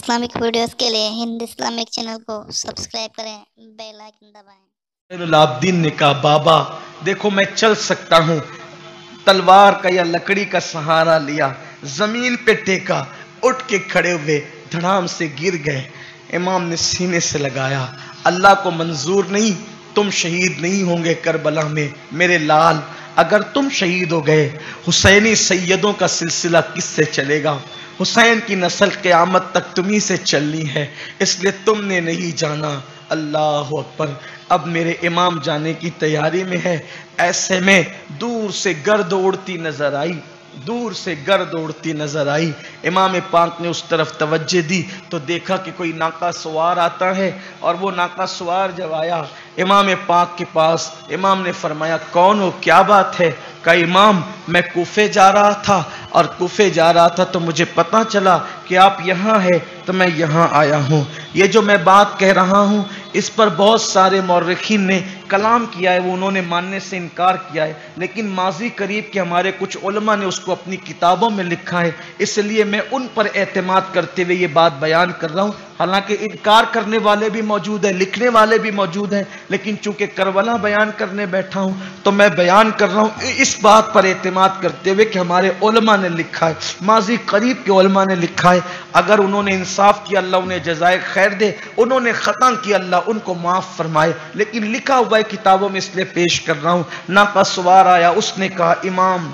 Islamic videos के लिए Hind Islamic channel को सब्सक्राइब करें, बेल आइकन दबाएं। आब्दीन ने कहा, बाबा देखो मैं चल सकता हूँ। तलवार का या लकड़ी का सहारा लिया, जमीन पे टेका, उठ के खड़े हुए, धड़ाम से गिर गए। इमाम ने सीने से लगाया, अल्लाह को मंजूर नहीं, तुम शहीद नहीं होंगे करबला में मेरे लाल। अगर तुम शहीद हो गए, हुसैनी सैयदों का सिलसिला किससे चलेगा? हुसैन की नस्ल क़यामत तक तुम्ही से चलनी है, इसलिए तुमने नहीं जाना। अल्लाह अकबर। अब मेरे इमाम जाने की तैयारी में है, ऐसे में दूर से गर्द उड़ती नजर आई, दूर से गर्द उड़ती नजर आई। इमाम पाक ने उस तरफ तवज्जो दी तो देखा कि कोई नाका सवार आता है, और वो नाका सवार जब आया इमाम पाक के पास, इमाम ने फरमाया, कौन हो, क्या बात है? कहा, इमाम मैं कूफे जा रहा था, और कूफे जा रहा था तो मुझे पता चला कि आप यहाँ हैं, तो मैं यहाँ आया हूँ। ये जो मैं बात कह रहा हूँ इस पर बहुत सारे मौर्रिखीन ने कलाम किया है, वो उन्होंने मानने से इनकार किया है, लेकिन माजी करीब के हमारे कुछ उलमा ने उसको अपनी किताबों में लिखा है, इसलिए मैं उन पर एतमाद करते हुए ये बात बयान कर रहा हूँ। हालांकि इनकार करने वाले भी मौजूद हैं, लिखने वाले भी मौजूद हैं, लेकिन चूंकि करबला बयान करने बैठा हूँ तो मैं बयान कर रहा हूँ इस बात पर एतमाद करते हुए कि हमारे उलमा ने लिखा है, माजी करीब के उलमा ने लिखा है। अगर उन्होंने इंसाफ किया अल्लाह उन्हें जज़ाए खैर दे, उन्होंने ख़ता किया अल्लाह उनको माफ़ फरमाए, लेकिन लिखा हुआ है किताबों में, इसलिए पेश कर रहा हूँ। नाका सवार आया, उसने कहा, इमाम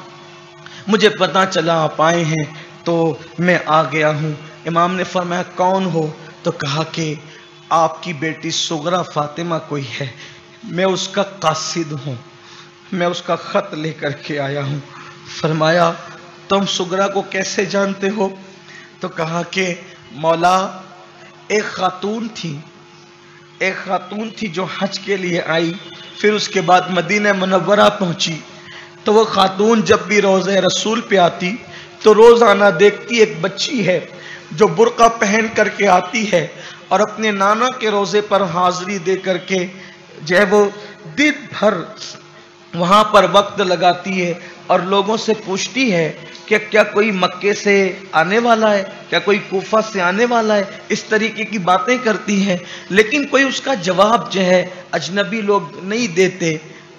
मुझे पता चला आप आए हैं तो मैं आ गया हूँ। इमाम ने फरमाया, कौन हो? तो कहा कि आपकी बेटी सुगरा फातिमा कोई है, मैं उसका कासिद हूँ, मैं उसका ख़त लेकर के आया हूँ। फरमाया, तुम सुगरा को कैसे जानते हो? तो कहा कि मौला एक खातून थी जो हज के लिए आई, फिर उसके बाद मदीना मुनव्वरा पहुंची, तो वो खातून जब भी रोज़े रसूल पे आती तो रोज़ाना देखती एक बच्ची है जो बुर्का पहन करके आती है और अपने नाना के रोज़े पर हाज़िरी दे करके जो है वो दिन भर वहाँ पर वक्त लगाती है और लोगों से पूछती है कि क्या कोई मक्के से आने वाला है, क्या कोई कूफा से आने वाला है, इस तरीके की बातें करती है, लेकिन कोई उसका जवाब जो है अजनबी लोग नहीं देते।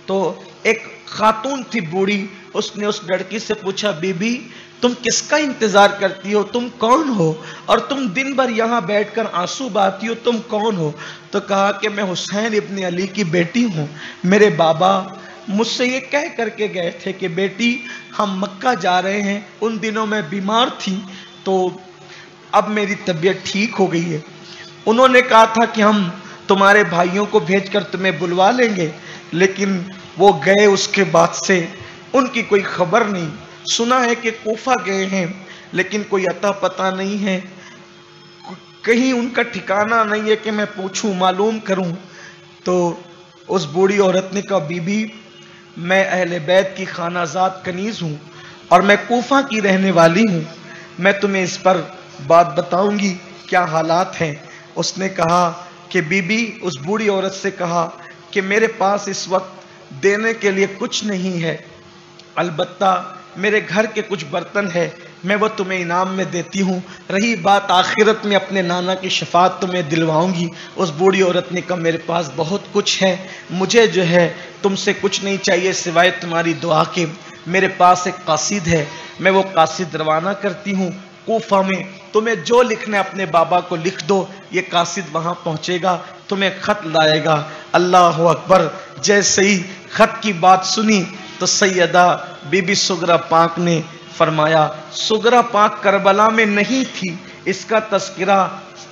तो एक खातून थी बूढ़ी, उसने उस लड़की से पूछा, बीबी तुम किसका इंतजार करती हो, तुम कौन हो, और तुम दिन भर यहाँ बैठकर आंसू बहाती हो, तुम कौन हो? तो कहा कि मैं हुसैन इब्न अली की बेटी हूँ, मेरे बाबा मुझसे ये कह करके गए थे कि बेटी हम मक्का जा रहे हैं, उन दिनों मैं बीमार थी तो अब मेरी तबीयत ठीक हो गई है, उन्होंने कहा था कि हम तुम्हारे भाइयों को भेजकर तुम्हें बुलवा लेंगे, लेकिन वो गए, उसके बाद से उनकी कोई खबर नहीं। सुना है कि कूफा गए हैं लेकिन कोई अता पता नहीं है, कहीं उनका ठिकाना नहीं है कि मैं पूछूं मालूम करूं। तो उस बूढ़ी औरत ने कहा, बीबी मैं अहले बैत की खानाजाद कनीज हूं और मैं कूफा की रहने वाली हूं, मैं तुम्हें इस पर बात बताऊंगी क्या हालात हैं। उसने कहा कि बीबी, उस बूढ़ी औरत से कहा कि मेरे पास इस वक्त देने के लिए कुछ नहीं है, अलबत्ता मेरे घर के कुछ बर्तन है, मैं वो तुम्हें इनाम में देती हूँ, रही बात आखिरत में अपने नाना की शफात तुम्हें दिलवाऊंगी। उस बूढ़ी औरत ने कहा, मेरे पास बहुत कुछ है, मुझे जो है तुमसे कुछ नहीं चाहिए सिवाय तुम्हारी दुआ के। मेरे पास एक कासिद है, मैं वो कासिद रवाना करती हूँ कूफा में, तुम्हें जो लिखना है अपने बाबा को लिख दो, ये कासिद वहाँ पहुँचेगा, तुम्हें ख़त लाएगा। अल्लाह अकबर। जैसे ही ख़त की बात सुनी तो सैयदा बीबी सुगरा पाक ने फरमाया, सुगरा पाक करबला में नहीं थी, इसका तस्करा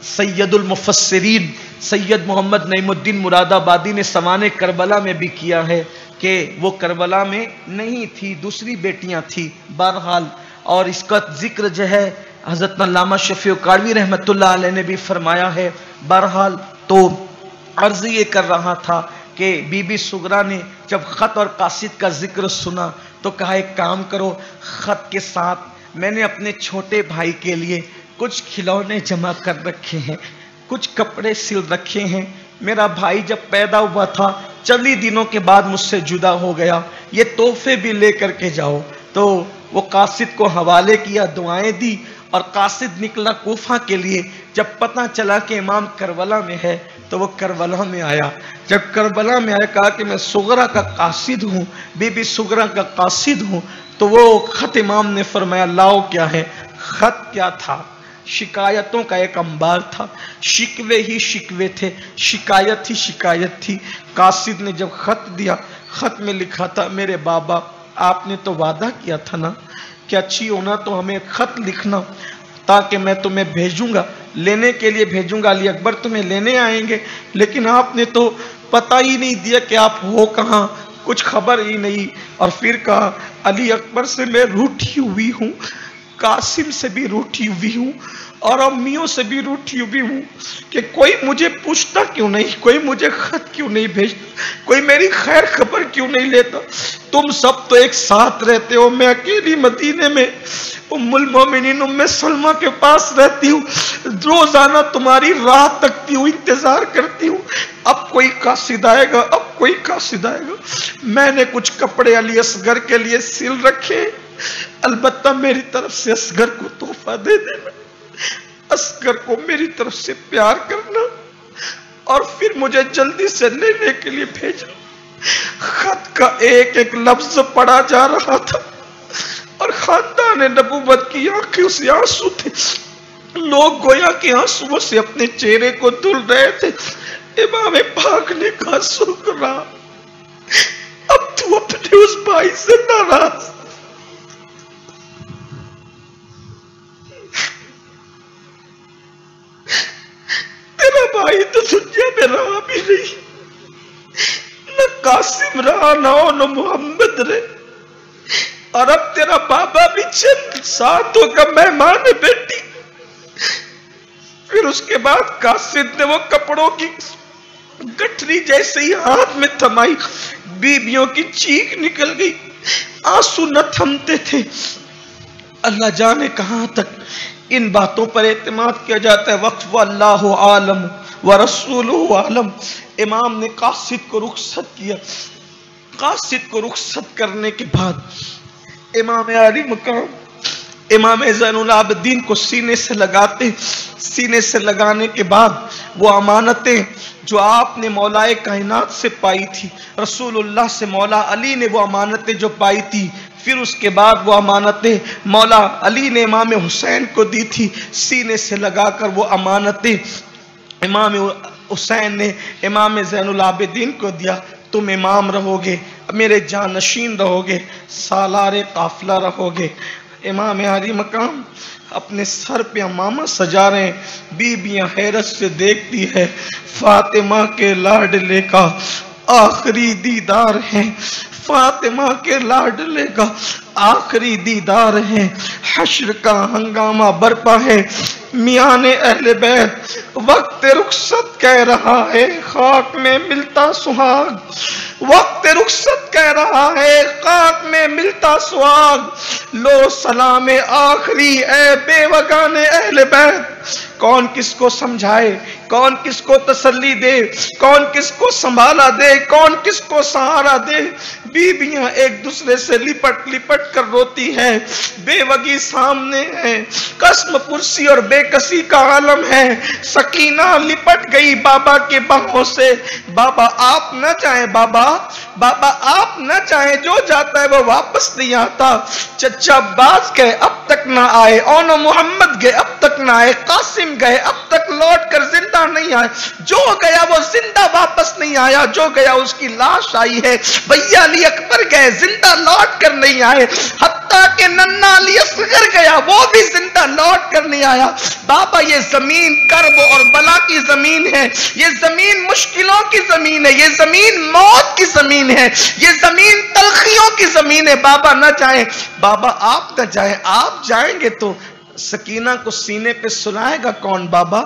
सैयदुल मुफस्सिरीन सैयद मोहम्मद नईमुद्दीन मुरादाबादी ने सवाने करबला में भी किया है कि वो करबला में नहीं थी, दूसरी बेटियां थी। बहरहाल, और इसका जिक्र जो है हज़रत अल्लामा शफी काड़वी रहमतुल्लाह अलैह ने भी फरमाया है। बहरहाल, तो अर्ज़ ये कर रहा था कि बीबी सुगरा ने जब ख़त और कासिद का जिक्र सुना तो कहा, एक काम करो, ख़त के साथ मैंने अपने छोटे भाई के लिए कुछ खिलौने जमा कर रखे हैं, कुछ कपड़े सिल रखे हैं, मेरा भाई जब पैदा हुआ था चंद ही दिनों के बाद मुझसे जुदा हो गया, ये तोहफे भी ले करके जाओ। तो वो कासिद को हवाले किया, दुआएं दी اور قاصد نکلا کوفہ کے لیے۔ جب پتہ چلا کہ امام کربلا میں ہے تو وہ کربلا میں آیا۔ جب کربلا میں آیا کہا کہ میں صغرا کا قاصد ہوں، بی بی صغرا کا قاصد ہوں۔ تو وہ خط امام نے فرمایا لاؤ کیا ہے؟ خط کیا تھا؟ شکایتوں کا ایک انبار تھا، شکوے ہی شکوے تھے، شکایت ہی شکایت تھی۔ قاصد نے جب خط دیا، خط میں لکھا تھا میرے بابا آپ نے تو وعدہ کیا تھا نا کہ اچھی ہونا تو ہمیں خط لکھنا تاکہ میں تمہیں بھیجوں گا، لینے کے لیے بھیجوں گا، علی اکبر تمہیں لینے آئیں گے، لیکن آپ نے تو پتہ ہی نہیں دیا کہ آپ ہو کہاں، کچھ خبر ہی نہیں۔ اور پھر کہا علی اکبر سے میں روٹھی ہوئی ہوں، قاسم سے بھی روٹھی ہوئی ہوں، اور امیوں سے بھی روٹھی ہوئی ہوں کہ کوئی مجھے پوچھتا کیوں نہیں، کوئی مجھے خط کیوں نہیں بھیجتا، کوئی میری خیر خبر کیوں نہیں لیتا۔ تم سب تو ایک ساتھ رہتے ہو، میں اکیلی مدینے میں ام المومنین ام سلمہ کے پاس رہتی ہوں، روزانہ تمہاری راہ تکتی ہوں، انتظار کرتی ہوں، اب کوئی قاصد آئے گا، اب کوئی قاصد آئے گا۔ میں نے کچھ کپڑے علی اصغر کے لیے سل رکھے، البتہ میری طرف سے اصغر کو تحفہ دے دینا، اصغر کو میری طرف سے پیار کرنا، اور پھر مجھے جلدی سے لینے کے لیے بھیجنا۔ خط کا ایک ایک لفظ پڑھا جا رہا تھا اور خاندان نبوت کی آنکھیں سے آنسو تھے، لوگ گویا کہ آنسو سے اپنے چہرے کو دھل رہے تھے۔ امام پاک نے کہا سغرا اب تو اپنے اس بھائی سے ناراض، تیرا بھائی تو دنیا میں رہا بھی نہیں، نہ قاسم رہا نہ محمد رہے، اور اب تیرا بابا بھی چند ساتوں کا مہمان ہے بیٹی۔ پھر اس کے بعد قاصد نے وہ کپڑوں کی گٹھری جیسے ہی ہاتھ میں تھمائی، بیبیوں کی چیخ نکل گئی، آنسو نہ تھمتے تھے۔ اللہ جانے کہاں تک ان باتوں پر اعتماد کیا جاتا ہے۔ وقت واللہ عالم ورسولہ عالم۔ امام نے قاصد کو رخصت کیا، قاصد کو رخصت کرنے کے بعد امام علی مقام امام زین العابدین کو سینے سے لگاتے، سینے سے لگانے کے بعد وہ امانتیں جو آپ نے مولا کائنات سے پائی تھی، رسول اللہ سے مولا علی نے وہ امانتیں جو پائی تھی، پھر اس کے بعد وہ امانتیں مولا علی نے امام حسین کو دی تھی، سینے سے لگا کر وہ امانتیں امام حسین نے امام زین العابدین کو دیا۔ تم امام رہو گے، میرے جانشین رہو گے، سالار قافلہ رہو گے۔ امام علی مقام اپنے سر پہ امامہ سجا رہے ہیں، بیبیاں حیرت سے دیکھتی ہے، فاطمہ کے لاڈلے کا آخری دیدار ہے، فاطمہ کے لاڈلے کا آخری دیدار ہے، حشر کا ہنگامہ برپا ہے، میان اہل بیت وقت رخصت کہہ رہا ہے، خاک میں ملتا سہاگ، وقت رخصت کہہ رہا ہے، خاک میں ملتا سہاگ، لو سلام آخری اے بے وگان اہل بیت۔ کون کس کو سمجھائے، کون کس کو تسلی دے، کون کس کو سنبھالا دے، کون کس کو سہارا دے۔ بیبیاں ایک دوسرے سے لپٹ لپٹ کر روتی ہیں، بے وگی سامنے ہے، قسم پرسی اور بے کسی کا عالم ہے۔ سکینہ لپٹ گئی بابا کے باہوں سے، بابا آپ نہ چاہیں، بابا آپ نہ چاہیں، جو جاتا ہے وہ واپس نہیں آتا۔ چچا عباس گئے اب تک نہ آئے، اونو محمد گئے اب تک نہ آئے، قاسم گئے اب تک لوٹ کر زندہ نہیں آئے، جو گیا وہ زندہ واپس نہیں آیا، جو گیا اس کی لاش آئی ہے۔ بھیا علی اکبر گئے زندہ لوٹ کر نہیں آئے، حتیٰ کہ ننا علی اصغر گیا وہ بھی زندہ لوٹ کر نہیں آیا۔ بابا یہ زمین کرب اور بلا کی زمین ہے، یہ زمین مشکلوں کی زمین ہے، یہ زمین موت کی زمین ہے، یہ زمین تلخیوں کی زمین ہے۔ بابا نہ جائیں، بابا آپ نہ جائیں، آپ جائیں گے تو سکینہ کو سینے پہ سلائے گا کون؟ بابا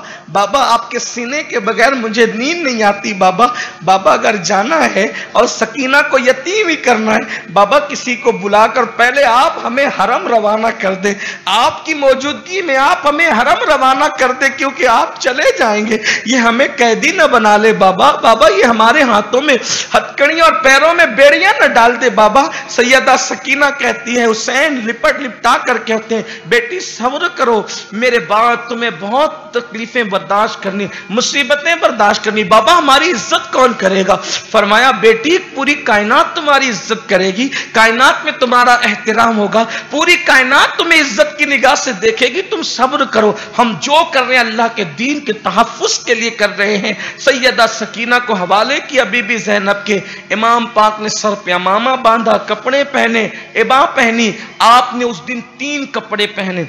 آپ आपके सीने के बगैर मुझे नींद नहीं आती बाबा। बाबा अगर जाना है और सकीना को यतीम ही करना है बाबा, किसी को बुलाकर पहले आप हमें हरम रवाना कर दे, आपकी मौजूदगी में आप हमें हरम रवाना कर दे, क्योंकि आप चले जाएंगे, ये हमें कैदी न बना ले बाबा। बाबा ये हमारे हाथों में हथकड़ी और पैरों में बेड़ियां न डाल दे बाबा। सैयदा सकीना कहती है, हुसैन लिपट लिपटा कर कहते हैं, बेटी सब्र करो, मेरे बाद तुम्हें बहुत तकलीफें बर्दाश्त करनी, मुसीबतें बर्दाश्त करनी। बाबा हमारी इज्जत कौन करेगा? फरमाया, बेटी पूरी कायनात तुम्हारी इज्जत करेगी, कायनात में तुम्हारा एहतराम होगा, पूरी कायनात तुम्हें इज्जत की निगाह से देखेगी, तुम सब्र करो, हम जो कर रहे हैं अल्लाह के दीन के तहफ्फुज के लिए कर रहे हैं। सैयदा सकीना को हवाले किया बीबी ज़ैनब के। इमाम पाक ने सर पे अमामा बांधा, कपड़े पहने, इबा पहनी। आपने उस दिन 3 कपड़े पहने।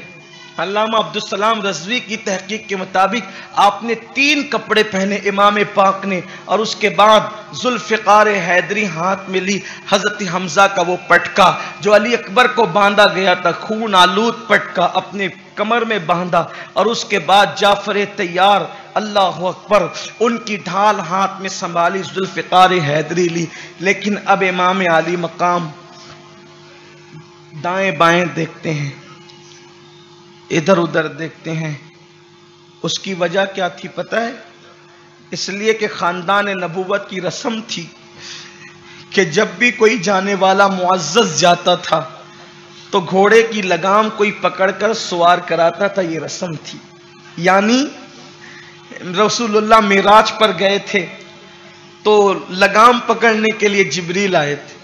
अल्लामा अब्दुल सलाम रज़वी की तहकीक के मुताबिक आपने 3 कपड़े पहने इमाम पाक ने, और उसके बाद जुल्फ़िकार हैदरी हाथ में ली, हज़रत हमज़ा का वो पटका जो अली अकबर को बांधा गया था, खून आलूद पटका अपने कमर में बांधा, और उसके बाद जाफर तैयार, अल्लाह अकबर, उनकी ढाल हाथ में संभाली, जुल्फ़िकार हैदरी ली। लेकिन अब इमाम आली मकाम दाएं बाएं देखते हैं, इधर उधर देखते हैं। उसकी वजह क्या थी पता है? इसलिए कि खानदान नबूवत की रस्म थी कि जब भी कोई जाने वाला मुअज़्ज़ज़ जाता था तो घोड़े की लगाम कोई पकड़कर सवार कराता था, ये रस्म थी। यानी रसूलुल्लाह मिराज पर गए थे तो लगाम पकड़ने के लिए जिब्रील आए थे।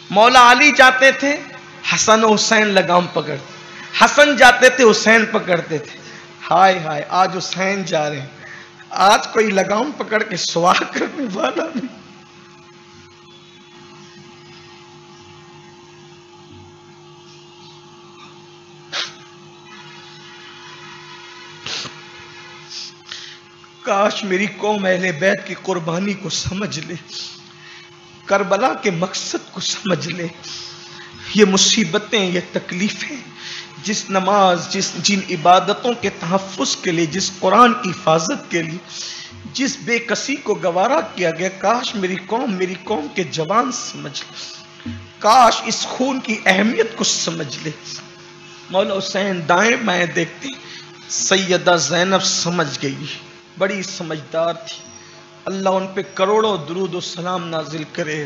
मौला अली जाते थे, हसन हुसैन लगाम पकड़ते, हसन जाते थे, हुसैन पकड़ते थे। हाय हाय, आज हुसैन जा रहे हैं, आज कोई लगाम पकड़ के सवार करने वाला नहीं। काश मेरी कौम अहले बैत की कुर्बानी को समझ ले, करबला के मकसद को समझ ले। ये मुसीबतें, ये तकलीफें, जिस नमाज, जिन इबादतों के तहफ्फुज के लिए, जिस कुरान की हिफाजत के लिए, जिस बेकसी को गवारा किया गया, काश मेरी कौम के जवान समझ ले, काश इस खून की अहमियत को समझ ले। मौला हुसैन दाएं बाएं देखते, सैयदा ज़ैनब समझ गई, बड़ी समझदार थी। अल्लाह उन पे करोड़ों दुरूद और सलाम नाजिल करे।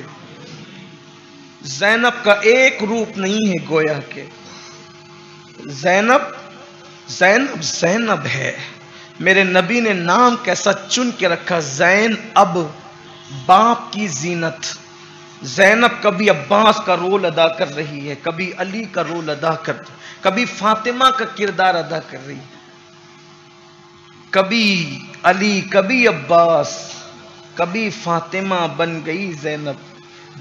ज़ैनब का एक रूप नहीं है गोया के, ज़ैनब है। मेरे नबी ने नाम कैसा चुन के रखा, ज़ैन अब, बाप की जीनत। ज़ैनब कभी अब्बास का रोल अदा कर रही है, कभी अली का रोल अदा कर, कभी फातिमा का किरदार अदा कर रही है, कभी अली, कभी अब्बास, कभी फातिमा बन गई ज़ैनब।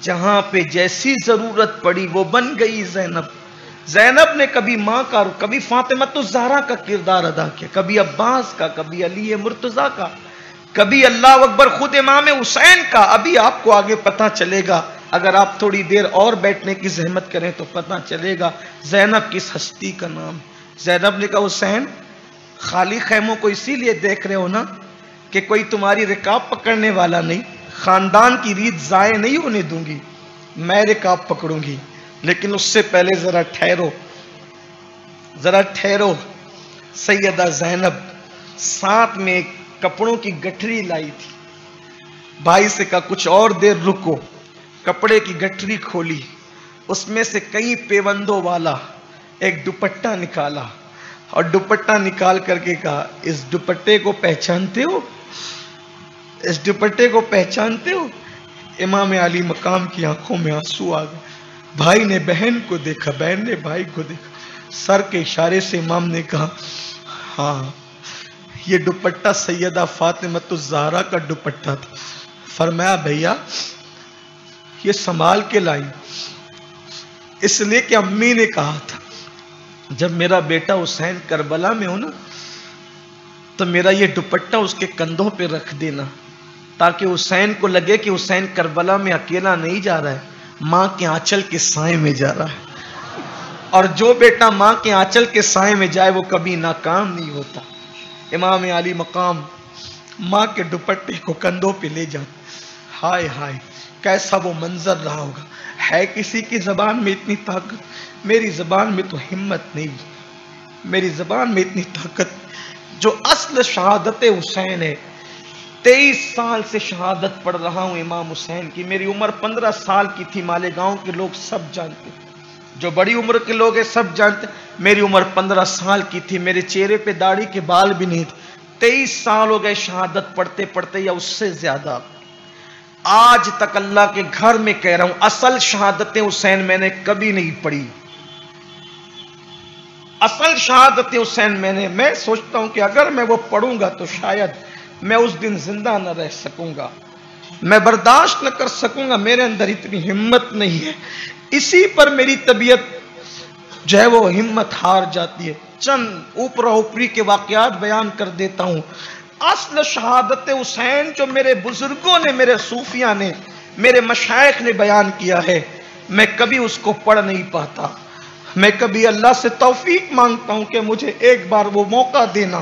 जहां पे जैसी जरूरत पड़ी वो बन गई ज़ैनब। ज़ैनब ने कभी माँ का, कभी फातिमा तो ज़हरा का किरदार अदा किया, कभी अब्बास का, कभी अली मुर्तज़ा का, कभी अल्लाह अकबर खुद इमाम हुसैन का। अभी आपको आगे पता चलेगा, अगर आप थोड़ी देर और बैठने की जहमत करें तो पता चलेगा ज़ैनब किस हस्ती का नाम। ज़ैनब ने कहा, हुसैन खाली खैमों को इसीलिए देख रहे हो ना कि कोई तुम्हारी रिकाब पकड़ने वाला नहीं, खानदान की रीत ज़ाय नहीं होने दूंगी, मैं रिकाब पकड़ूंगी। लेकिन उससे पहले जरा ठहरो, जरा ठहरो। सैयदा ज़ैनब साथ में एक कपड़ों की गठरी लाई थी, भाई से कहा कुछ और देर रुको। कपड़े की गठरी खोली, उसमें से कई पेवंदों वाला एक दुपट्टा निकाला, और दुपट्टा निकाल करके कहा, इस दुपट्टे को पहचानते हो? इस दुपट्टे को पहचानते हो? इमाम अली मकाम की आंखों में आंसू आ गए। भाई ने बहन को देखा, बहन ने भाई को देखा, सर के इशारे से इमाम ने कहा, हाँ ये दुपट्टा सैयदा फातिमा ज़हरा का दुपट्टा था। फरमाया भैया ये संभाल के लाई, इसलिए कि अम्मी ने कहा था जब मेरा बेटा हुसैन करबला में हो ना तो मेरा ये दुपट्टा उसके कंधों पे रख देना, ताकि हुसैन को लगे कि हुसैन करबला में अकेला नहीं जा रहा है, माँ के आंचल के साए में जा रहा है। और जो बेटा माँ के आंचल के साए में जाए वो कभी नाकाम नहीं होता। امام علی مقام ماں کے دوپٹے کو کندھوں پہ لے جاتے. ہائے ہائے کیسا وہ منظر رہا ہوگا. ہے کسی کی زبان میں اتنی طاقت؟ میری زبان میں تو ہمت نہیں. میری زبان میں اتنی طاقت جو اصل شہادت حسین ہے. 23 سال سے شہادت پڑھ رہا ہوں امام حسین کی. میری عمر 15 سال کی تھی. مالیگاؤں کے لوگ سب جانتے, جو بڑی عمر کے لوگ ہیں سب جانتے. میری عمر 15 سال کی تھی. میرے چہرے پہ داڑھی کے بال بھی نہیں تھے. 23 سال ہو گئے شہادت پڑھتے پڑھتے یا اس سے زیادہ. آج تک اللہ کے گھر میں کہہ رہا ہوں اصل شہادت حسین میں نے کبھی نہیں پڑھی. اصل شہادت حسین میں سوچتا ہوں کہ اگر میں وہ پڑھوں گا تو شاید میں اس دن زندہ نہ رہ سکوں گا, میں برداشت نہ کر سکوں گا. میرے اندر اتنی ہمت نہیں ہے. اسی پر میری طبیعت جو ہے وہ ہمت ہار جاتی ہے. چند اوپر اوپری کے واقعات بیان کر دیتا ہوں. اصل شہادت حسین جو میرے بزرگوں نے, میرے صوفیاء نے, میرے مشائخ نے بیان کیا ہے, میں کبھی اس کو پڑھ نہیں پاتا. میں کبھی اللہ سے توفیق مانگتا ہوں کہ مجھے ایک بار وہ موقع دینا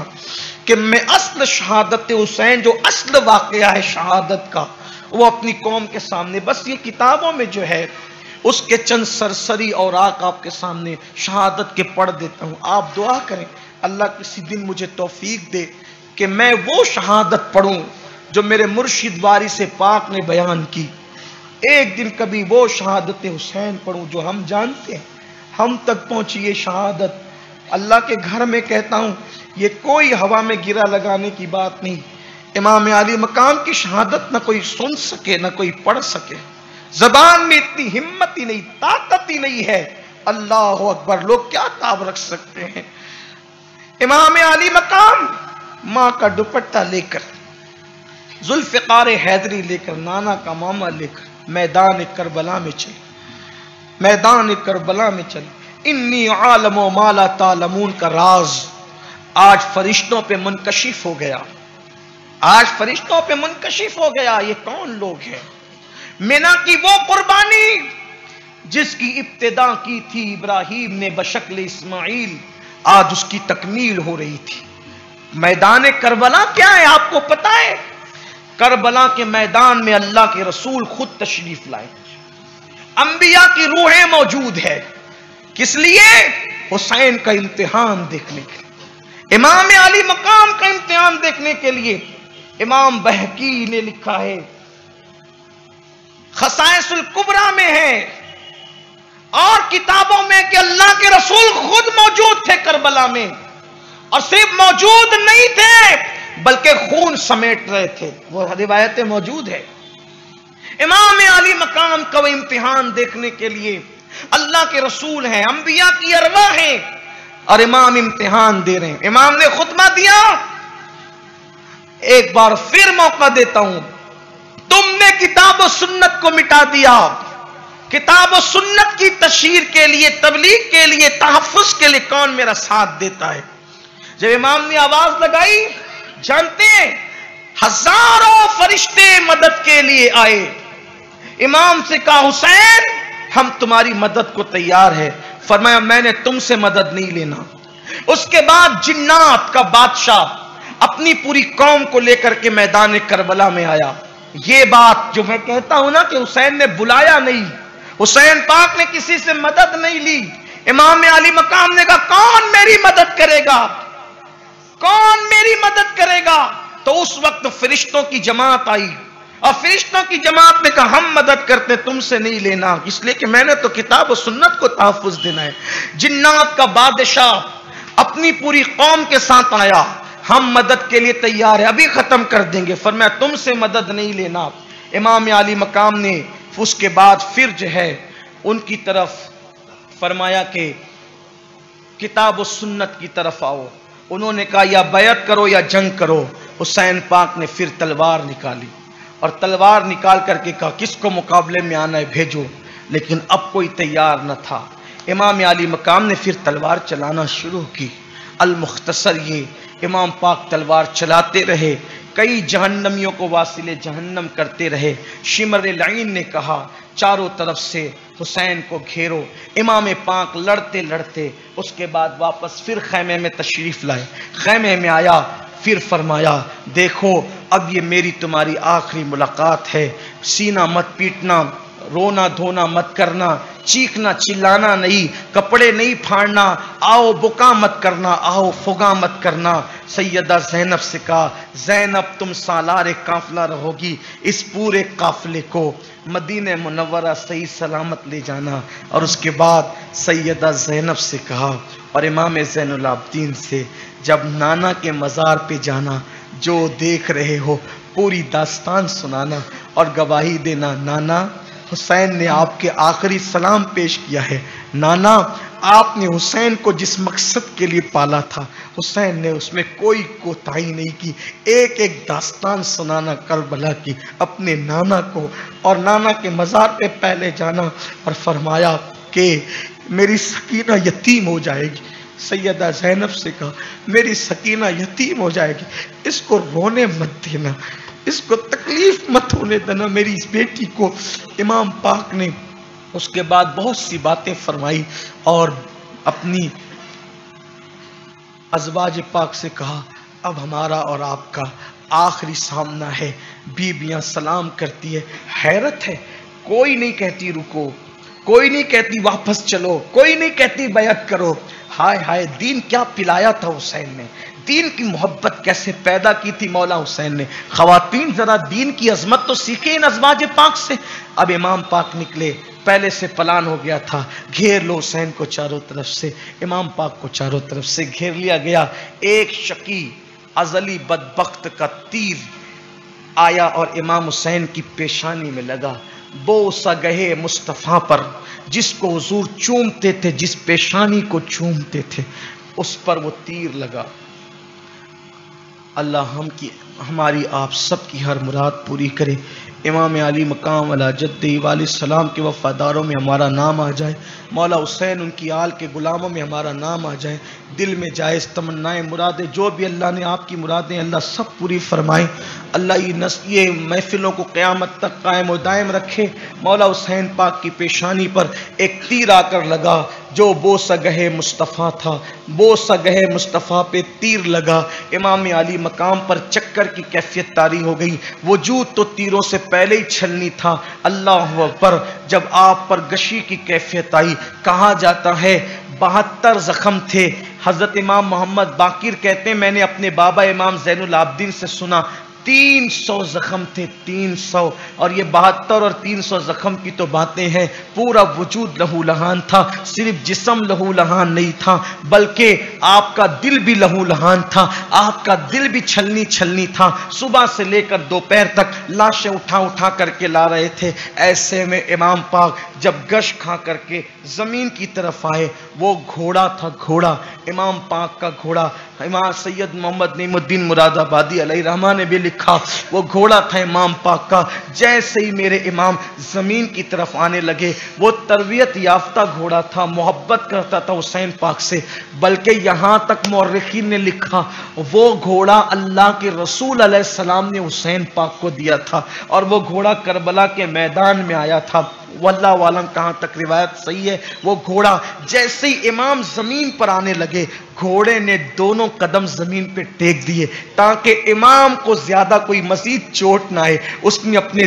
کہ میں اصل شہادت حسین جو اصل واقعہ ہے شہادت کا وہ اپنی قوم کے سامنے, بس یہ کتابوں میں جو ہے اس کے چند سرسری اوراق آپ کے سامنے شہادت کے پڑھ دیتا ہوں. آپ دعا کریں اللہ کسی دن مجھے توفیق دے کہ میں وہ شہادت پڑھوں جو میرے مرشد وارث پاک نے بیان کی. ایک دن کبھی وہ شہادت حسین پڑھوں جو ہم جانتے ہیں. ہم تک پہنچی یہ شہادت. اللہ کے گھر میں کہتا ہوں یہ کوئی ہوا میں گرا لگانے کی بات نہیں. امام علی مقام کی شہادت نہ کوئی سن سکے نہ کوئی پڑھ سکے. زبان میں اتنی ہمت ہی نہیں, طاقت ہی نہیں ہے. اللہ اکبر, لوگ کیا تاب رکھ سکتے ہیں. امام علی مقام ماں کا دوپٹہ لے کر, ذوالفقار حیدری لے کر, نانا کا ماما لے کر میدان کربلا میں چلے. میدان کربلا میں چلے. انی عالم و مالا تعلمون کا راز آج فرشتوں پہ منکشف ہو گیا. آج فرشتوں پہ منکشف ہو گیا. یہ کون لوگ ہیں؟ مینا کی وہ قربانی جس کی ابتدا کی تھی ابراہیم نے بشکل اسماعیل, آج اس کی تکمیل ہو رہی تھی. میدان کربلا کیا ہے آپ کو پتا ہے؟ کربلا کے میدان میں اللہ کے رسول خود تشریف لائے. انبیاء کی روحیں موجود ہے. کس لیے؟ حسین کا امتحان دیکھنے کے لیے, امام علی مقام کا امتحان دیکھنے کے لیے. امام بہقی نے لکھا ہے, خصائص الکبریٰ میں ہے اور کتابوں میں کہ اللہ کے رسول خود موجود تھے کربلا میں, اور صرف موجود نہیں تھے بلکہ خون سمیٹ رہے تھے. وہ روایتیں موجود ہے. امام علی مقام کا وہ امتحان دیکھنے کے لیے اللہ کے رسول ہیں, انبیاء کی ارواح ہیں, اور امام امتحان دے رہے ہیں. امام نے خطبہ دیا. ایک بار پھر موقع دیتا ہوں, تم نے کتاب و سنت کو مٹا دیا. کتاب و سنت کی تشہیر کے لیے, تبلیغ کے لیے, تحفظ کے لیے کون میرا ساتھ دیتا ہے؟ جب امام نے آواز لگائی, جانتے ہیں ہزاروں فرشتے مدد کے لیے آئے. امام سے کہا حسین ہم تمہاری مدد کو تیار ہے. فرمایا میں نے تم سے مدد نہیں لینا. اس کے بعد جنات کا بادشاہ اپنی پوری قوم کو لے کر کے میدان کربلا میں آیا. یہ بات جو میں کہتا ہوں نا کہ حسین نے بلایا نہیں, حسین پاک نے کسی سے مدد نہیں لی. امام علی مقام نے کہا کون میری مدد کرے گا, کون میری مدد کرے گا؟ تو اس وقت فرشتوں کی جماعت آئی, اور فرشتوں کی جماعت نے کہا ہم مدد کرتے, تم سے نہیں لینا, اس لیے کہ میں نے تو کتاب و سنت کو تحفظ دینا ہے. جنات کا بادشاہ اپنی پوری قوم کے ساتھ آیا, ہم مدد کے لیے تیار ہے, ابھی ختم کر دیں گے. فرمایا تم سے مدد نہیں لینا. امام علی مقام نے اس کے بعد پھر جو ہے ان کی طرف فرمایا کہ کتاب و سنت کی طرف آؤ. انہوں نے کہا یا بیعت کرو یا جنگ کرو. حسین پاک نے پھر تلوار نکالی, اور تلوار نکال کر کے کہا کس کو مقابلے میں آنا ہے بھیجو. لیکن اب کوئی تیار نہ تھا. امام علی مقام نے پھر تلوار چلانا شروع کی. المختصر یہ امام پاک تلوار چلاتے رہے, کئی جہنمیوں کو واصل جہنم کرتے رہے. شمر العین نے کہا چاروں طرف سے حسین کو گھیرو. امام پاک لڑتے لڑتے اس کے بعد واپس پھر خیمے میں تشریف لائے. خیمے میں آیا, پھر فرمایا دیکھو اب یہ میری تمہاری آخری ملاقات ہے، سینہ مت پیٹنا، رونا دھونا مت کرنا، چیخنا چلانا نہیں، کپڑے نہیں پھاڑنا، آؤ بکا مت کرنا، آؤ فغا مت کرنا۔ سیدہ زینب سے کہا زینب تم سالار قافلہ رہو گی، اس پورے قافلے کو مدینہ منورہ صحیح سلامت لے جانا۔ اور اس کے بعد سیدہ زینب سے کہا اور امام زین العابدین سے جب نانا کے مزار پہ جانا، جو دیکھ رہے ہو پوری داستان سنانا اور گواہی دینا۔ نانا حسین نے آپ کے آخری سلام پیش کیا ہے، نانا آپ نے حسین کو جس مقصد کے لیے پالا تھا حسین نے اس میں کوئی کوتاہی نہیں کی، ایک ایک داستان سنانا کربلا کی اپنے نانا کو، اور نانا کے مزار پہ پہلے جانا اور فرمایا کہ میری سکینہ یتیم ہو جائے گی۔ سیدہ زینب سے کہا میری سکینہ یتیم ہو جائے گی، اس کو رونے مت دینا، اس کو تکلیف مت ہونے دینا میری اس بیٹی کو۔ امام پاک نے اس کے بعد بہت سی باتیں فرمائی اور اپنی ازواج پاک سے کہا اب ہمارا اور آپ کا آخری سامنا ہے۔ بیویاں سلام کرتی ہے، حیرت ہے، کوئی نہیں کہتی رکو، کوئی نہیں کہتی واپس چلو، کوئی نہیں کہتی بیعت کرو۔ ہائے ہائے دین کیا پلایا تھا حسین نے، دین کی محبت کیسے پیدا کی تھی مولا حسین نے۔ خواتین ذرا دین کی عظمت تو سیکھیں ان ازواج پاک سے۔ اب امام پاک نکلے، پہلے سے پلان ہو گیا تھا، گھیر لو حسین کو چاروں طرف سے، امام پاک کو چاروں طرف سے گھیر لیا گیا۔ ایک شقی ازلی بدبخت کا تیر آیا اور امام حسین کی پیشانی میں لگا، بوسہ گہے مصطفیٰ پر، جس کو حضور چومتے تھے، جس پیشانی کو چومتے تھے، اس پر وہ تیر لگا۔ اللہ ہماری آپ سب کی ہر مراد پوری کرے۔ امام علی مقام علی جدہ علیہ السلام کے وفاداروں میں ہمارا نام آ جائے، مولا حسین ان کی آل کے غلاموں میں ہمارا نام آ جائے۔ دل میں جائز تمنائیں مرادیں جو بھی اللہ نے آپ کی مرادیں اللہ سب پوری فرمائیں۔ اللہ یہ محفلوں کو قیامت تک قائم و دائم رکھے۔ مولا حسین پاک کی پیشانی پر ایک تیر آ کر لگا جو بوسہ گہے مصطفیٰ تھا، بوسہ گہے مصطفیٰ پہ تیر لگا۔ امام علی مقام پر چکر کی کیفیت طاری ہو گئی، وجود تو تیروں سے پہلے ہی چھلنی تھا۔ اللہ اکبر، جب آپ پر گشی کی کیفیت آئی، کہا جاتا ہے 72 زخم تھے۔ حضرت امام محمد باقر کہتے ہیں میں نے اپنے بابا امام زین العابدین سے سنا 300 زخم تھے، 300، اور یہ 72 اور 300 زخم کی تو باتیں ہیں، پورا وجود لہو لہان تھا۔ صرف جسم لہو لہان نہیں تھا بلکہ آپ کا دل بھی لہو لہان تھا، آپ کا دل بھی چھلنی چھلنی تھا۔ صبح سے لے کر دوپہر تک لاشیں اٹھا اٹھا کر کے لا رہے تھے۔ ایسے میں امام پاک جب گش کھا کر کے زمین کی طرف آئے، وہ گھوڑا تھا، گھوڑا امام پاک کا گھوڑا، امام سید محمد نعیم الدین مراد آبادی علیہ رحمہ نے بھی لکھا وہ گھوڑا تھا امام پاک کا۔ جیسے ہی میرے امام زمین کی طرف آنے لگے، وہ تربیت یافتہ گھوڑا تھا، محبت کرتا تھا حسین پاک سے، بلکہ یہاں تک مورخین نے لکھا وہ گھوڑا اللہ کے رسول علیہ السلام نے حسین پاک کو دیا تھا، اور وہ گھوڑا کربلا کے میدان میں آیا تھا۔ واللہ عالم کہاں تک روایت صحیح ہے۔ وہ گھوڑا جیسے ہی امام زمین پر آنے لگے، گھوڑے نے دونوں قدم زمین پہ ٹیک دیے تاکہ امام کو زیادہ کوئی مزید چوٹ نہ آئے۔ اس نے اپنے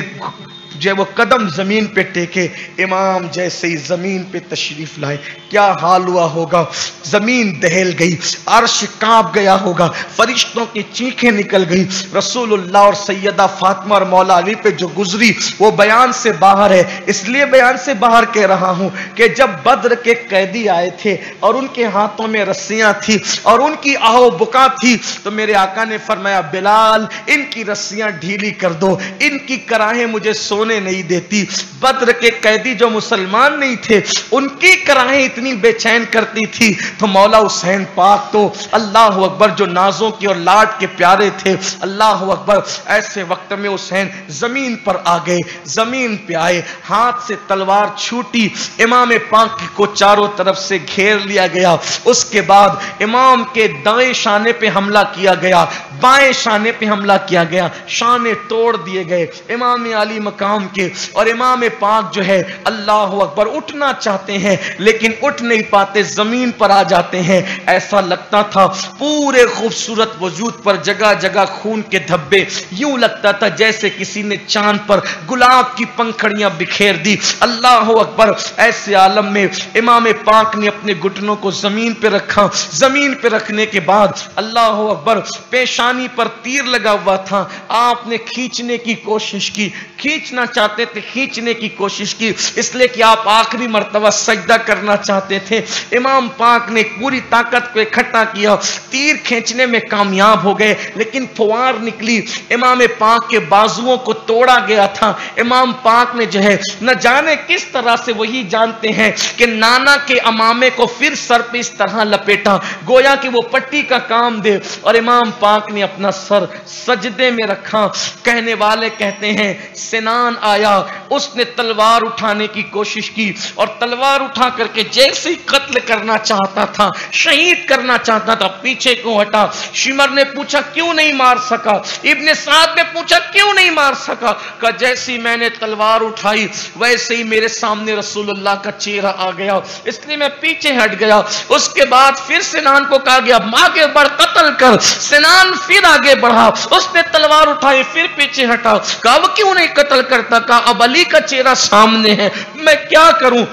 جو وہ قدم زمین پہ ٹیکے، امام جیسے ہی زمین پہ تشریف لائے، کیا حال ہوا ہوگا؟ زمین دہل گئی، عرش کانپ گیا ہوگا، فرشتوں کی چیخیں نکل گئی۔ رسول اللہ اور سیدہ فاطمہ اور مولا علی پہ جو گزری وہ بیان سے باہر ہے۔ اس لیے بیان سے باہر کہہ رہا ہوں کہ جب بدر کے قیدی آئے تھے اور ان کے ہاتھوں میں رسیاں تھی اور ان کی آہو بکا تھی، تو میرے آقا نے فرمایا بلال ان کی رسیاں ڈھیلی کر دو، ان کی کراہیں مجھے سونے نہیں دیتی۔ بدر کے قیدی جو مسلمان نہیں تھے ان کی کراہیں اتنی بے چین کرتی تھی، تو مولا حسین پاک تو اللہ اکبر جو نازوں کی اور لاڈ کے پیارے تھے، اللہ اکبر، ایسے وقت میں حسین زمین پر آ گئے، زمین پہ آئے، ہاتھ سے تلوار چھوٹی، امام پاک کو چاروں طرف سے گھیر لیا گیا۔ اس کے بعد امام کے دائیں شانے پہ حملہ کیا گیا، بائیں شانے پہ حملہ کیا گیا، شانے توڑ دیے گئے۔ امام علی مقام इमाम के, और इमाम पाक जो है अल्लाह अकबर उठना चाहते हैं लेकिन उठ नहीं पाते, जमीन पर आ जाते हैं। ऐसा लगता था पूरे खूबसूरत वजूद पर जगह जगह खून के धब्बे, यूं लगता था जैसे किसी ने चांद पर गुलाब की पंखड़ियां बिखेर दी। अल्लाह अकबर। ऐसे आलम में इमाम पाक ने अपने घुटनों को जमीन पे रखा। जमीन पे रखने के बाद अल्लाह अकबर, पेशानी पर तीर लगा हुआ था, आपने खींचने की कोशिश की, खींचना चाहते थे, खींचने की कोशिश की, इसलिए कि आप आखिरी मर्तबा सजदा करना चाहते थे। इमाम पाक ने पूरी ताकत को इकट्ठा किया, तीर खींचने में कामयाब हो गए, लेकिन फुवार निकली, इमाम पाक के बाजुओं को तोड़ा गया था। इमाम पाक ने जो है न जाने किस तरह से, वही जानते हैं कि नाना के अमामे को फिर सर पे इस तरह लपेटा गोया कि वो पट्टी का काम दे, और इमाम पाक ने अपना सर सजदे में रखा। कहने वाले कहते हैं सिनान आया, उसने तलवार उठाने की कोशिश की, और तलवार उठा करके जैसे ही कत्ल करना चाहता था, शहीद करना चाहता था, पीछे को हटा। शिमर ने पूछा क्यों नहीं मार सका, इब्ने साद ने पूछा क्यों नहीं मार सका, कहा जैसे ही मैंने तलवार उठाई वैसे ही मेरे सामने रसूलुल्लाह का चेहरा आ गया, इसलिए मैं पीछे हट गया। उसके बाद फिर सिनान को कहा गया आगे बढ़, कत्ल कर। सिनान फिर आगे बढ़ा, उसने तलवार उठाई, फिर पीछे हटा, कहा अब क्यों नहीं कत्ल करता, कहा अब अली का चेहरा सामने है, मैं क्या करूं।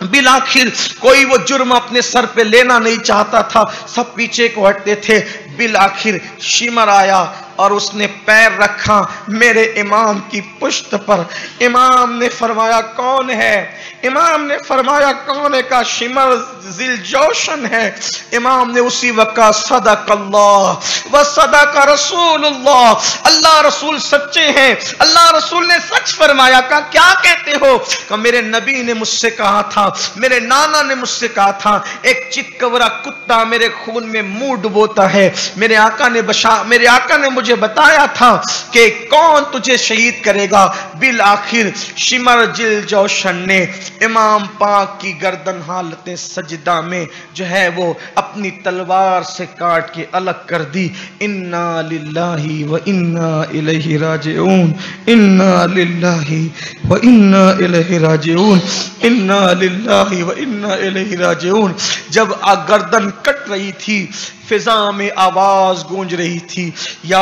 बिलाखिर कोई वो जुर्म अपने सर पे लेना नहीं चाहता था, सब पीछे को हटते थे। बिलाखिर शिमर आया और उसने पैर रखा मेरे इमाम की पुश्त पर। इमाम ने फरमाया कौन है, इमाम ने फरमाया कौन है, का शिमर जिलजोशन है। इमाम ने उसी वक्त सदकल्लाह व सदक रसूलुल्लाह, अल्लाह रसूल सच्चे हैं, अल्लाह रसूल ने सच फरमाया। का क्या कहते हो, का मेरे नबी ने मुझसे कहा था, मेरे नाना ने मुझसे कहा था, एक चितकबरा कुत्ता मेरे खून में मुंह डुबोता है। मेरे आका ने मुझे बताया था कि कौन तुझे शहीद करेगा। बिल आखिर शिमर जिलजोशन ने इमाम पाक की गर्दन हालते सजदा में जो है वो अपनी तलवार से काट के अलग कर दी। इन्ना लिल्लाहि व इन्ना इलैहि राजिऊन, इन्ना लिल्लाहि व इन्ना इलैहि राजिऊन, इन्ना लिल्लाहि व इन्ना इलैहि राजिऊन। जब गर्दन कट रही थी, फिजा में आवाज गूंज रही थी, या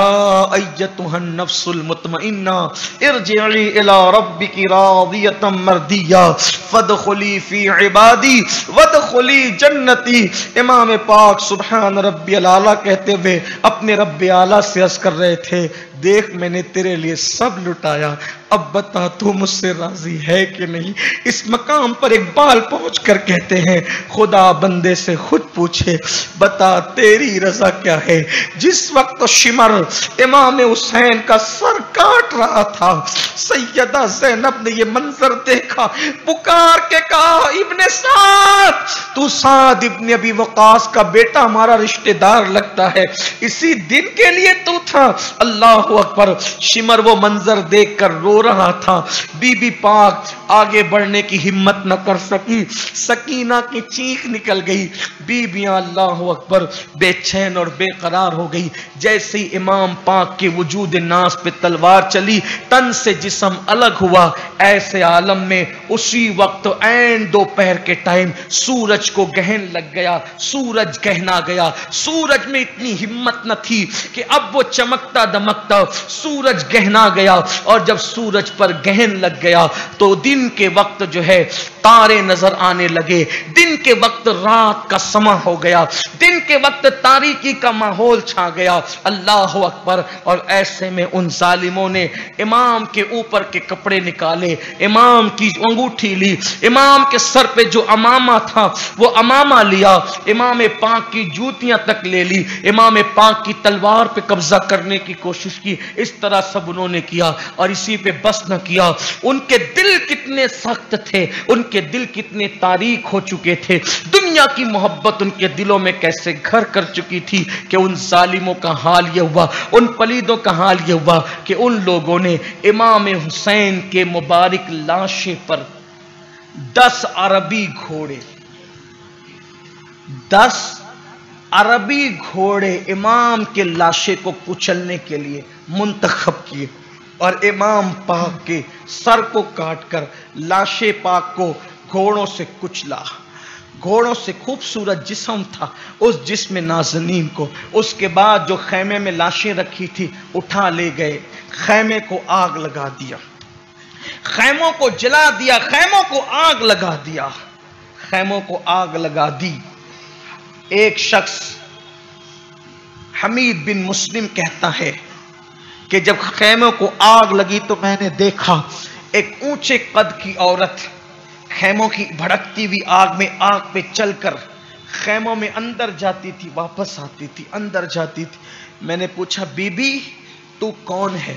अय्यतुहन नफ्सुल मुतमइन्ना इरजिई इला रब्बिकी रादियतम मर्दिया फदखुली फी इबादी वदखुली जन्नती। इमाम पाक सुब्हान रब्बियल आला कहते हुए अपने रब्बे आला से अर्ज कर रहे थे, देख मैंने तेरे लिए सब लुटाया, अब बता तू मुझसे राजी है कि नहीं। इस मकाम पर इकबाल पहुंच कर कहते हैं, खुदा बंदे से खुद पूछे बता तेरी रजा क्या है। जिस वक्त शिमर इमाम हुसैन का सर काट रहा था, सैयदा ज़ैनब ने ये मंजर देखा, पुकार के कहा इब्ने साद, तू साद इब्ने अबी वक़ास का बेटा, हमारा रिश्तेदार लगता है, इसी दिन के लिए तू था। अल्लाह अकबर। शिमर वो मंजर देखकर रो रहा था। बीबी पाक आगे बढ़ने की हिम्मत न कर सकी, सकीना की चीख निकल गई। बीबियां अल्लाह अकबर बेचैन और बेकरार हो गई। जैसे ही इमाम पाक के वजूद नास पे तलवार चली, तन से जिस्म अलग हुआ। ऐसे आलम में उसी वक्त ऐन दोपहर के टाइम सूरज को गहन लग गया, सूरज गहना गया। सूरज में इतनी हिम्मत न थी कि अब वो चमकता दमकता, सूरज गहना गया। और जब सूरज पर गहन लग गया तो दिन के वक्त जो है तारे नजर आने लगे, दिन के वक्त रात का समा हो गया, दिन के वक्त तारीकी का माहौल छा गया। अल्लाह अकबर। और ऐसे में उन जालिमों ने इमाम के ऊपर के कपड़े निकाले, इमाम की अंगूठी ली, इमाम के सर पे जो अमामा था वो अमामा लिया, इमाम पाक की जूतियां तक ले ली, इमाम पाक की तलवार पे कब्जा करने की कोशिश की। इस तरह सब उन्होंने किया और इसी पे बस न किया। उनके दिल कितने सख्त थे, उनके दिल कितने तारीक हो चुके थे, दुनिया की मोहब्बत उनके दिलों में कैसे घर कर चुकी थी कि उन जालिमों का हाल यह हुआ, उन पलीदों का हाल यह हुआ कि उन लोगों ने इमाम हुसैन के मुबारक लाशे पर 10 अरबी घोड़े, 10 अरबी घोड़े इमाम के लाशे को कुचलने के लिए मुंतखब किए और इमाम पाक के सर को काटकर लाशे पाक को घोड़ों से कुचला। घोड़ों से खूबसूरत जिस्म था, उस जिस्म नाज़नीन को उसके बाद जो खैमे में लाशें रखी थी उठा ले गए, खैमे को आग लगा दिया, खैमों को जला दिया, खैमों को आग लगा दिया, खैमों को आग लगा दी। एक शख्स हमीद बिन मुस्लिम कहता है कि जब खैमों को आग लगी तो मैंने देखा एक ऊंचे कद की औरत खैमों की भड़कती हुई आग में, आग पे चलकर खैमों में अंदर जाती थी, वापस आती थी, अंदर जाती थी। मैंने पूछा, बीबी तू कौन है?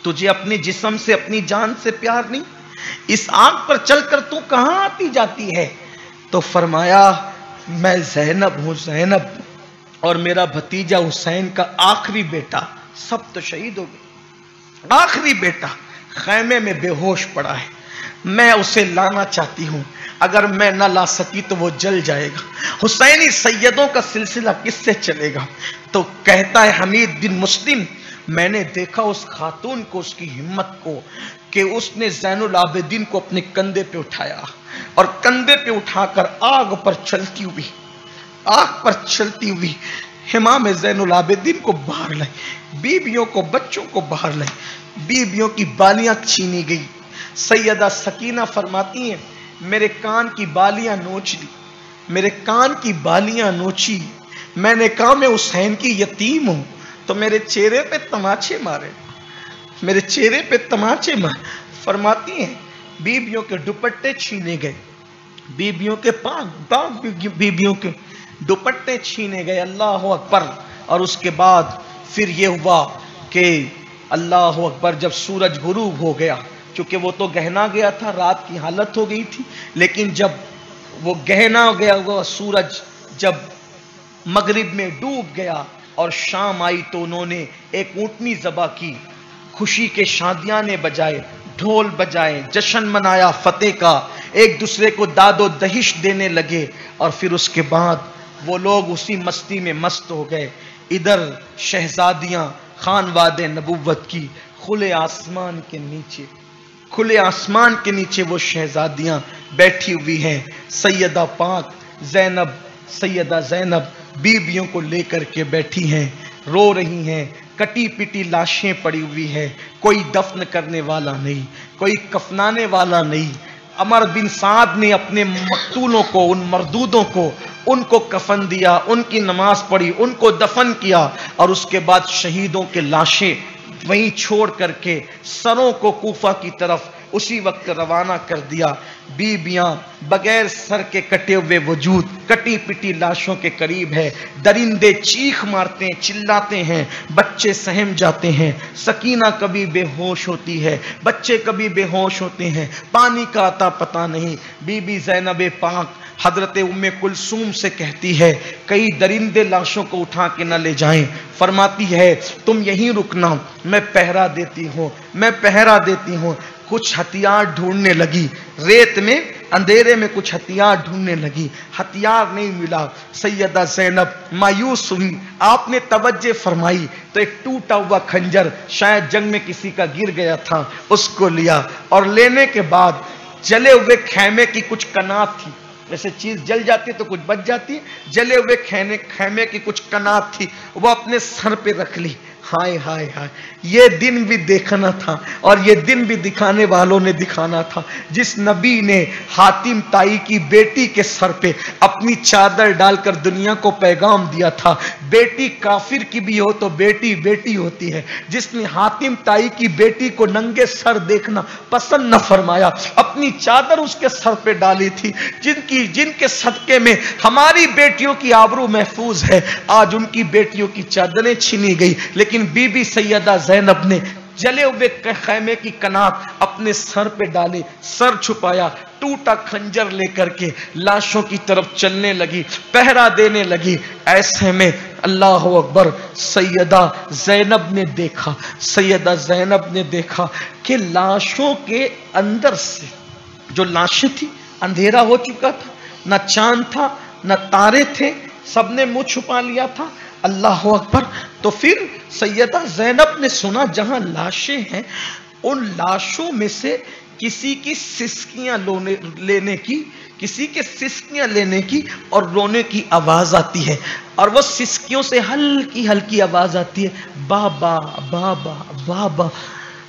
तुझे अपने जिस्म से, अपनी जान से प्यार नहीं? इस आग पर चलकर तू कहां आती जाती है? तो फरमाया, मैं ज़ैनब हूं, ज़ैनब, और मेरा भतीजा हुसैन का आखिरी बेटा, सब तो शहीद हो गए, आखिरी बेटा खैमे में बेहोश पड़ा है, मैं उसे लाना चाहती हूं, अगर मैं ना ला सकी तो वो जल जाएगा, हुसैनी सैयदों का सिलसिला किससे चलेगा? तो कहता है हमीद बिन मुस्लिम, मैंने देखा उस खातून को, उसकी हिम्मत को, कि उसने ज़ैनुल आबिदीन को अपने कंधे पे उठाया और कंधे पे उठाकर आग पर चलती हुई, आग पर चलती हुई इमाम ज़ैनुल आबिदीन को बाहर लाई, बीबियों को, बच्चों को बाहर लाई, बीबियों की बालियां छीनी गई। सैयदा सकीना फरमाती हैं, मेरे कान की बालियां नोच ली, मेरे कान की बालियां नोची, मैंने कहा मैं हुसैन की यतीम हूं, तो मेरे चेहरे पे तमाचे मारे, मेरे चेहरे पे तमाचे मारे। फरमाती हैं, बीबियों के दुपट्टे छीने गए, बीबियों के पाक बीबियों के दुपट्टे छीने गए, अल्लाह अकबर। और उसके बाद फिर ये हुआ कि अल्लाह अकबर, जब सूरज गुरूब हो गया, चूंकि वो तो गहना गया था, रात की हालत हो गई थी, लेकिन जब वो गहना गया हुआ सूरज जब मगरिब में डूब गया और शाम आई तो उन्होंने एक ऊँटनी ज़बा की, खुशी के शादियां ने बजाए, ढोल बजाए, जश्न मनाया फतेह का, एक दूसरे को दादो दहिश देने लगे। और फिर उसके बाद वो लोग उसी मस्ती में मस्त हो गए। इधर शहजादियां खानवादे नबुव्वत की खुले आसमान के नीचे, खुले आसमान के नीचे वो शहजादियां बैठी हुई हैं। सैयदा पाक ज़ैनब, सैयदा ज़ैनब बीबियों को लेकर के बैठी हैं, रो रही हैं, कटी पिटी लाशें पड़ी हुई है, कोई दफन करने वाला नहीं, कोई कफनाने वाला नहीं। अमर बिन साद ने अपने मकतूलों को, उन मरदूदों को, उनको कफन दिया, उनकी नमाज पढ़ी, उनको दफन किया और उसके बाद शहीदों के लाशें वहीं छोड़ करके सरों को कूफा की तरफ उसी वक्त रवाना कर दिया। बीबियां बगैर सर के कटे हुए वजूद कटी पिटी लाशों के करीब है, दरिंदे चीख मारते हैं, चिल्लाते हैं, बच्चे सहम जाते हैं, सकीना कभी बेहोश होती है, बच्चे कभी बेहोश होते हैं, पानी का आता पता नहीं। बीबी ज़ैनब पाक हजरत उम्मे कुलसूम से कहती है, कई दरिंदे लाशों को उठा के न ले जाएं, फरमाती है तुम यहीं रुकना, मैं पहरा देती हूँ, मैं पहरा देती हूँ। कुछ हथियार ढूंढने लगी, रेत में अंधेरे में कुछ हथियार ढूंढने लगी, हथियार नहीं मिला। सैयदा ज़ैनब मायूस हुई, आपने तवज्जो फरमाई तो एक टूटा हुआ खंजर शायद जंग में किसी का गिर गया था, उसको लिया और लेने के बाद जले हुए खैमे की कुछ कनात थी, जैसे चीज जल जाती है तो कुछ बच जाती है, जले हुए खैमे की कुछ कनात थी, वो अपने सर पे रख ली। हाय हाय हाय, ये दिन भी देखना था और ये दिन भी दिखाने वालों ने दिखाना था, जिस नबी ने हातिम ताई की बेटी के सर पे अपनी चादर डालकर दुनिया को पैगाम दिया था, बेटी काफिर की भी हो तो बेटी बेटी होती है। जिसने हातिम ताई की बेटी को नंगे सर देखना पसंद न फरमाया, अपनी चादर उसके सर पे डाली थी, जिनके सदके में हमारी बेटियों की आबरू महफूज है, आज उनकी बेटियों की चादरें छीनी गई। लेकिन बीबी सैयदा ज़ैनब ने जले हुए खैमे की कनात अपने सर पे डाले, सर छुपाया, टूटा खंजर लेकर के लाशों की तरफ चलने लगी, पहरा देने लगी। ऐसे में अल्लाह अकबर, सैयदा ज़ैनब ने देखा, सैयदा ज़ैनब ने देखा कि लाशों के अंदर से जो लाशें थी, अंधेरा हो चुका था, न चांद था न तारे थे, सबने मुंह छुपा लिया था, अल्लाह अकबर। तो फिर सैयदा ज़ैनब ने सुना जहां लाशें हैं उन लाशों में से किसी की सिसकियां लेने की और रोने की आवाज आती है, और वो सिसकियों से हल्की हल्की आवाज आती है, बाबा बाबा बाबा।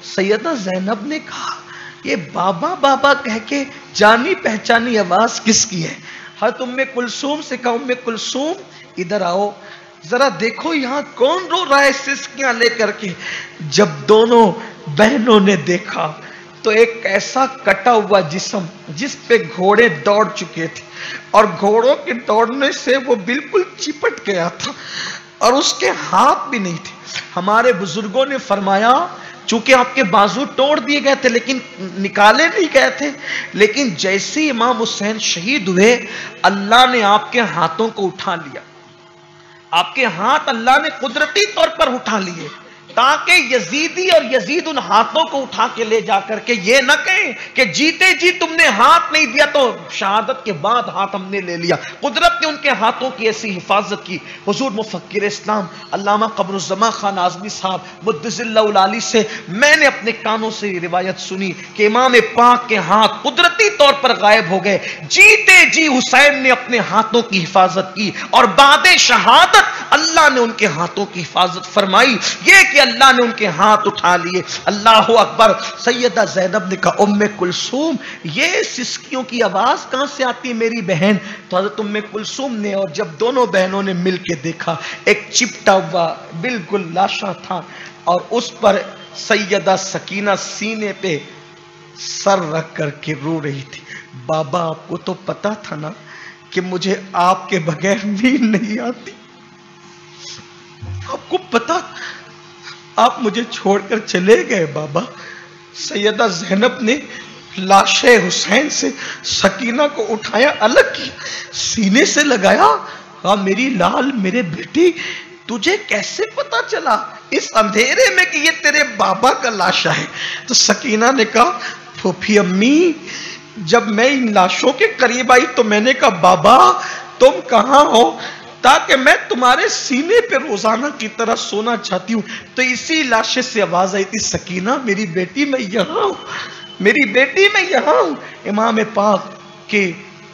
सैयदा ज़ैनब ने कहा ये बाबा बाबा कह के जानी पहचानी आवाज किसकी है? हज़रत उम्मे कुलसूम से कहा, उम्मे कुलसूम इधर आओ, जरा देखो यहां कौन रो रहा है सिसकियां लेकर के। जब दोनों बहनों ने देखा तो एक ऐसा कटा हुआ जिस्म जिस पे घोड़े दौड़ चुके थे, और घोड़ों के दौड़ने से वो बिल्कुल चिपट गया था और उसके हाथ भी नहीं थे। हमारे बुजुर्गों ने फरमाया चूंकि आपके बाजू तोड़ दिए गए थे लेकिन निकाले नहीं गए थे, लेकिन जैसे ही इमाम हुसैन शहीद हुए अल्लाह ने आपके हाथों को उठा लिया। आपके हाथ अल्लाह ने कुदरती तौर पर उठा लिए ताकि यजीदी और यजीद उन हाथों को उठा के ले जाकर के ये न कहें कि जीते जी तुमने हाथ नहीं दिया तो शहादत के बाद हाथ हमने ले लिया। कुदरत ने उनके हाथों की ऐसी हिफाजत की। हुजूर मुफक्किर इस्लाम अल्लामा कमरुज़्ज़मा खान आज़मी साहब मुद्दसिल्लाहुल आली से मैंने अपने कानों से रिवायत सुनी कि इमाम पाक के हाथ कुदरती तौर पर गायब हो गए। जीते जी हुसैन ने अपने हाथों की हिफाजत की और बादे शहादत अल्लाह ने उनके हाथों की हिफाजत फरमाई। ये कि अल्लाह ने उनके हाथ उठा लिए। अल्लाह अकबर। सैयदा ज़ैनब ने कहा उम्मे कुलसूम ये सिसकियों की आवाज कहां से आती है मेरी बहन? तो हज़रत उम्मे कुलसूम ने, और जब दोनों बहनों ने मिलकर देखा एक चिपटा हुआ बिल्कुल लाशा था और उस पर सैयदा सकीना सीने पे सर रख करके रो रही थी। बाबा आपको तो पता था ना कि मुझे आपके बगैर नींद नहीं आती, आपको पता, आप मुझे छोड़कर चले गए बाबा। सैयदा ज़ैनब ने लाशे हुसैन से सकीना को उठाया, अलग किया, सीने से लगाया। हाँ मेरी लाल, मेरे बेटी, तुझे कैसे पता चला इस अंधेरे में कि ये तेरे बाबा का लाशा है? तो सकीना ने कहा फूफी अम्मी जब मैं इन लाशों के करीब आई तो मैंने कहा बाबा तुम कहां हो, ताकि मैं तुम्हारे सीने पे रोजाना की तरह सोना चाहती हूं। तो इसी लाशे से आवाज आई थी सकीना मेरी बेटी मैं यहां हूं, मेरी बेटी मैं यहां हूं। इमाम पाक के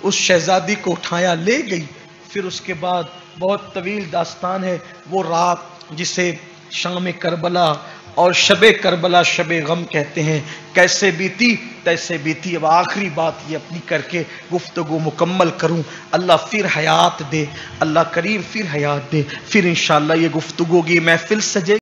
उस शहजादी को उठाया ले गई। फिर उसके बाद बहुत तवील दास्तान है। वो रात जिसे शाम करबला और शबे करबला शबे गम कहते हैं, कैसे बीती तैसे बीती। अब आखिरी बात ये अपनी करके गुफ्तगू मुकम्मल करूं। अल्लाह फिर हयात दे, अल्लाह करीम फिर हयात दे, फिर इंशाअल्लाह ये गुफ्तगू की महफिल सजे।